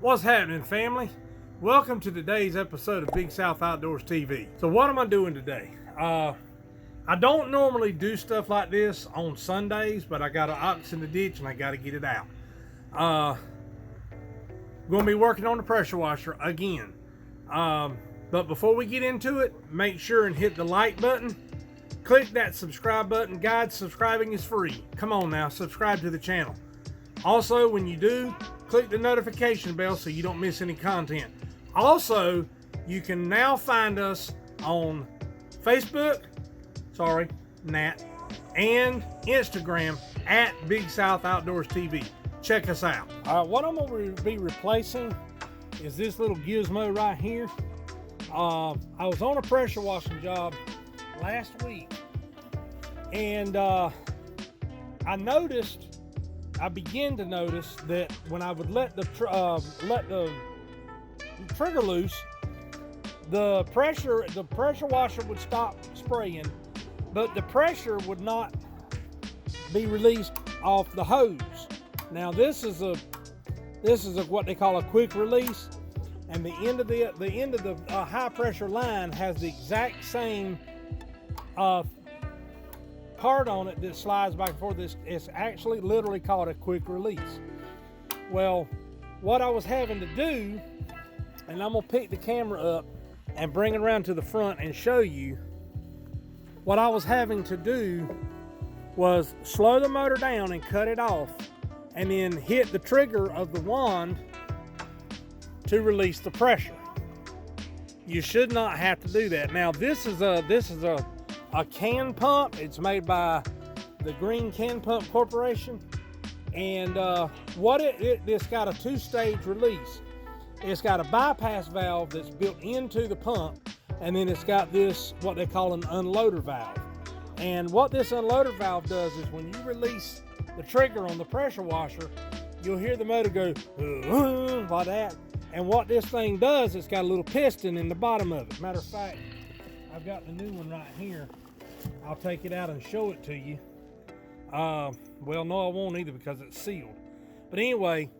What's happening, family? Welcome to today's episode of Big South Outdoors TV. So what am I doing today? I don't normally do stuff like this on Sundays, but I got an ox in the ditch and I got to get it out. Going to be working on the pressure washer again. But before we get into it, make sure and hit the like button. Click that subscribe button. Guys, subscribing is free. Come on now, subscribe to the channel. Also, when you do, click the notification bell so you don't miss any content. Also, you can now find us on Facebook, and Instagram at BigSouthOutdoorsTV. Check us out. What I'm going to be replacing is this little gizmo right here. I was on a pressure washing job last week, and I began to notice that when I would let the trigger loose, the pressure washer would stop spraying, but the pressure would not be released off the hose. Now this is what they call a quick release, and the end of the high pressure line has the exact same part on it that slides back and forth. It's actually literally called a quick release. Well, what I was having to do, and I'm gonna pick the camera up and bring it around to the front and show you, what I was having to do was slow the motor down and cut it off, and then hit the trigger of the wand to release the pressure. You should not have to do that. Now this is a can pump. It's made by the Green Can Pump Corporation, and it's got a two-stage release. It's got a bypass valve that's built into the pump, and then it's got this what they call an unloader valve. And what this unloader valve does is when you release the trigger on the pressure washer, you'll hear the motor go like that. And what this thing does, it's got a little piston in the bottom of it. Matter of fact, I've got the new one right here. I'll take it out and show it to you. Well, no, I won't either because it's sealed. But anyway,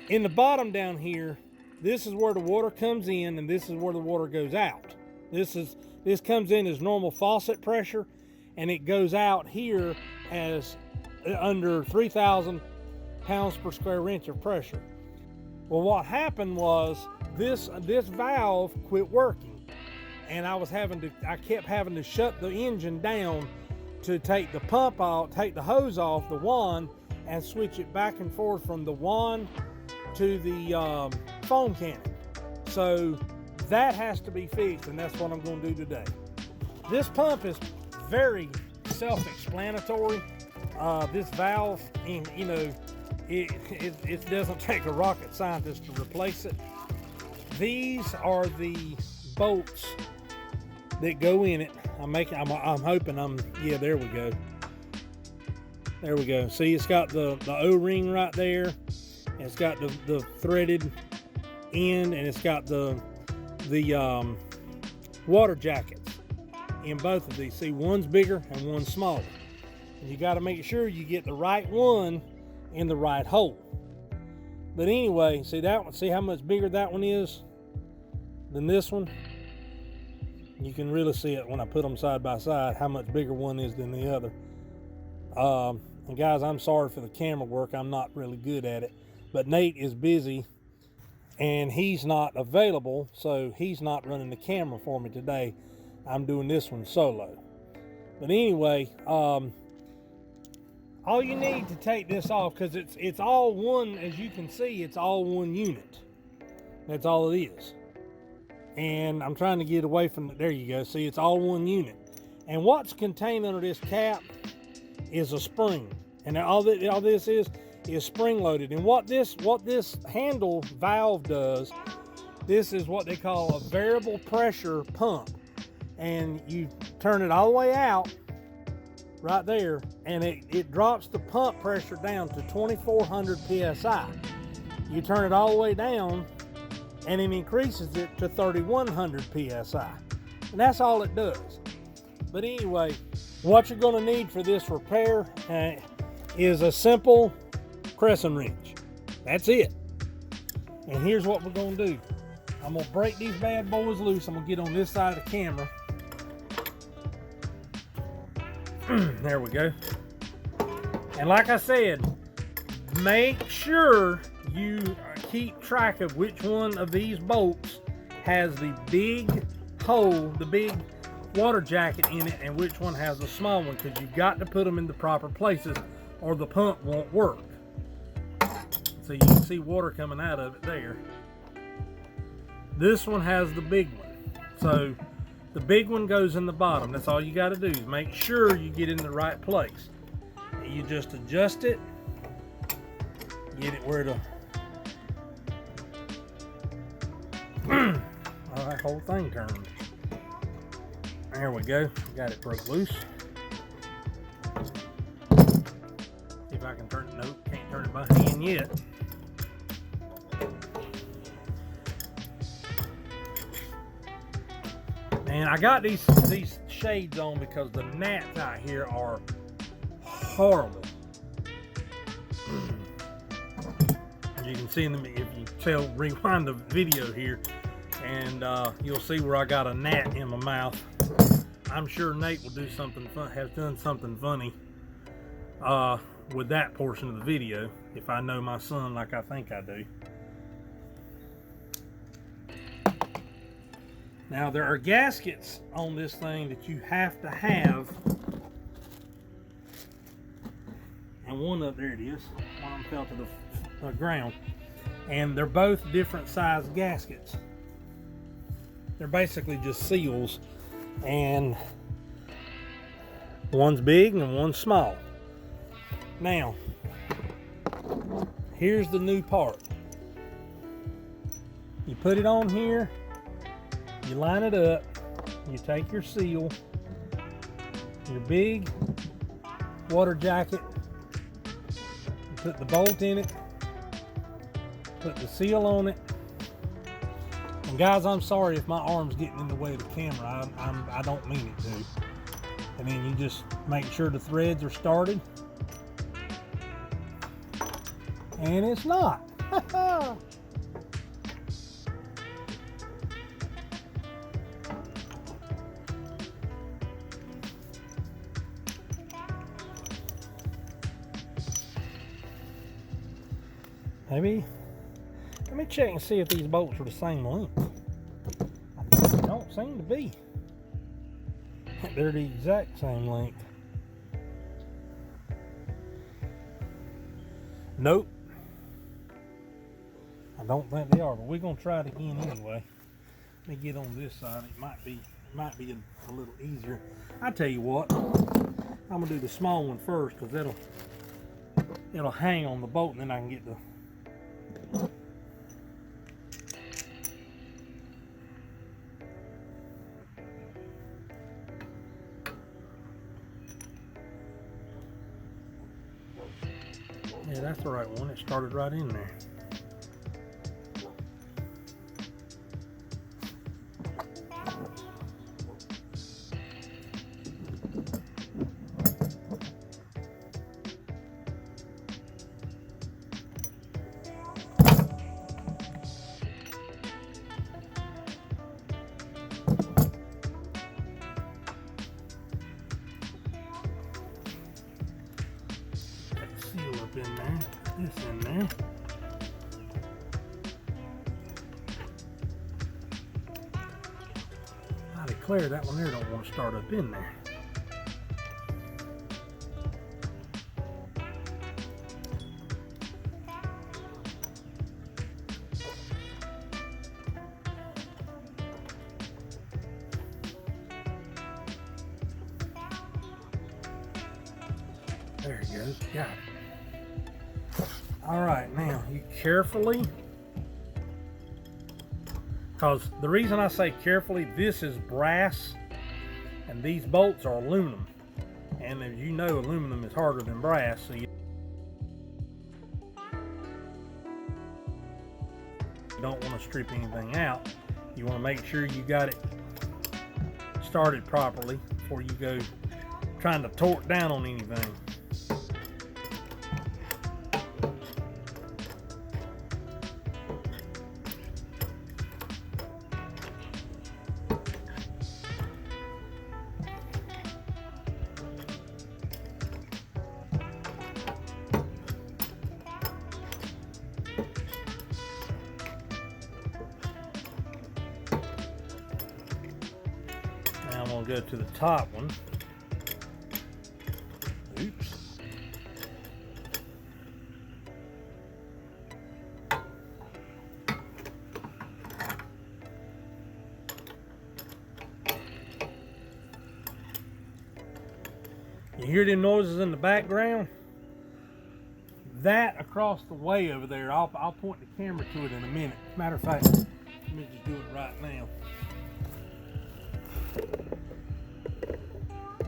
in the bottom down here, this is where the water comes in, and this is where the water goes out. This comes in as normal faucet pressure, and it goes out here as under 3,000 pounds per square inch of pressure. Well, what happened was this valve quit working. And I kept having to shut the engine down to take the pump out, take the hose off the wand, and switch it back and forth from the wand to the foam cannon. So that has to be fixed, and that's what I'm going to do today. This pump is very self-explanatory. This valve, it doesn't take a rocket scientist to replace it. These are the bolts that go in it. There we go. See, it's got the O-ring right there. It's got the threaded end, and it's got the water jackets in both of these. See, one's bigger and one's smaller. And you got to make sure you get the right one in the right hole. But anyway, see that one? See how much bigger that one is than this one? You can really see it when I put them side by side, how much bigger one is than the other. And guys, I'm sorry for the camera work. I'm not really good at it. But Nate is busy, and he's not available, so he's not running the camera for me today. I'm doing this one solo. But anyway, all you need to take this off, because it's all one, as you can see, it's all one unit. That's all it is. And I'm trying to get away from it. There you go. See, it's all one unit. And what's contained under this cap is a spring. And all this is spring loaded. And what this handle valve does, this is what they call a variable pressure pump. And you turn it all the way out right there, and it drops the pump pressure down to 2,400 PSI. You turn it all the way down, and it increases it to 3,100 PSI. And that's all it does. But anyway, what you're going to need for this repair is a simple crescent wrench. That's it. And here's what we're gonna do. I'm gonna break these bad boys loose. I'm gonna get on this side of the camera. There we go. And like I said, make sure you keep track of which one of these bolts has the big hole, the big water jacket in it, and which one has the small one, because you've got to put them in the proper places or the pump won't work. So you can see water coming out of it there. This one has the big one. So the big one goes in the bottom. That's all you got to do is make sure you get in the right place. And you just adjust it, get it where the that whole thing turned. There we go. Got it broke loose. See if I can turn it. Nope, can't turn it by hand yet. And I got these shades on because the gnats out here are horrible. As you can see in the, if you rewind the video here, and you'll see where I got a gnat in my mouth. I'm sure Nate will do something fun, has done something funny with that portion of the video, if I know my son like I think I do. Now there are gaskets on this thing that you have to have, and one up there it is. One of them fell to the ground, and they're both different size gaskets. They're basically just seals, and one's big and one's small. Now, here's the new part. You put it on here, you line it up, you take your seal, your big water jacket, you put the bolt in it, put the seal on it. And guys, I'm sorry if my arm's getting in the way of the camera. I don't mean it to. And then you just make sure the threads are started. And it's not. Maybe. Let me check and see if these bolts are the same length. They don't seem to be. They're the exact same length. Nope. I don't think they are, but we're gonna try it again anyway. Let me get on this side. It might be a little easier. I tell you what, I'm gonna do the small one first because it'll hang on the bolt, and then I can get the yeah, that's the right one. It started right in there. Seal up in there, put this in there. I declare that one there don't want to start up in there. There it goes, got it. All right, now you carefully, because the reason I say carefully, this is brass and these bolts are aluminum. And as you know, aluminum is harder than brass, so you don't want to strip anything out. You want to make sure you got it started properly before you go trying to torque down on anything. gonna go to the top one. Oops. You hear them noises in the background? That across the way over there, I'll point the camera to it in a minute. Matter of fact, let me just do it right now.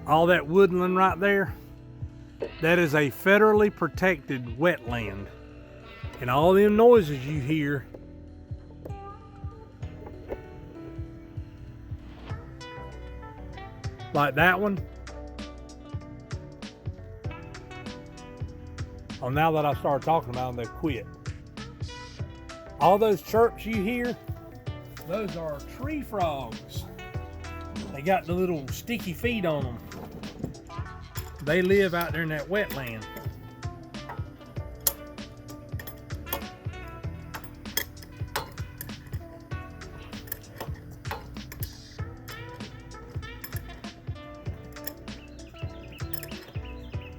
All that woodland right there, that is a federally protected wetland. And all them noises you hear, like that one. Oh, now that I started talking about them, they quit. All those chirps you hear, those are tree frogs. They got the little sticky feet on them. They live out there in that wetland.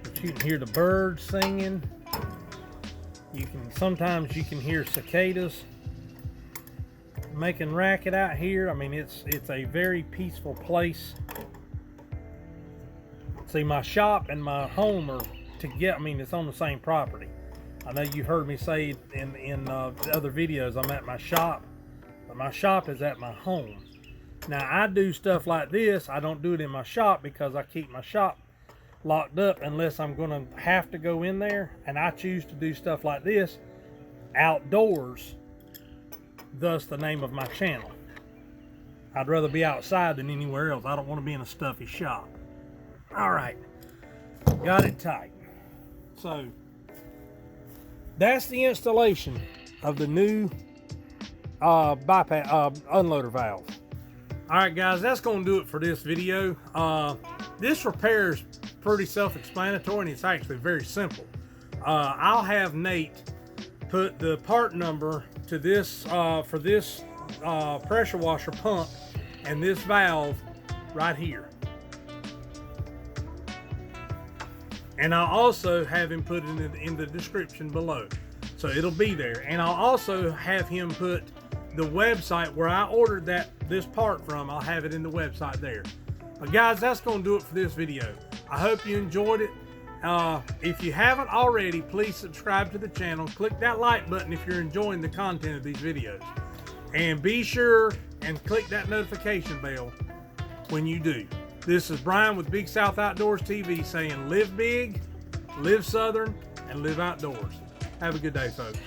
But you can hear the birds singing. Sometimes you can hear cicadas making racket out here. I mean, it's a very peaceful place. See, my shop and my home are together. I mean, it's on the same property. I know you heard me say in the other videos I'm at my shop, but my shop is at my home. Now, I do stuff like this. I don't do it in my shop because I keep my shop locked up unless I'm going to have to go in there, and I choose to do stuff like this outdoors, thus the name of my channel. I'd rather be outside than anywhere else. I don't want to be in a stuffy shop. All right, got it tight. So that's the installation of the new unloader valve. All right, guys, that's going to do it for this video. This repair is pretty self-explanatory, and it's actually very simple. I'll have Nate put the part number to this for this pressure washer pump and this valve right here. And I'll also have him put it in the description below. So it'll be there. And I'll also have him put the website where I ordered this part from. I'll have it in the website there. But guys, that's going to do it for this video. I hope you enjoyed it. If you haven't already, please subscribe to the channel. Click that like button if you're enjoying the content of these videos. And be sure and click that notification bell when you do. This is Brian with Big South Outdoors TV saying live big, live southern, and live outdoors. Have a good day, folks.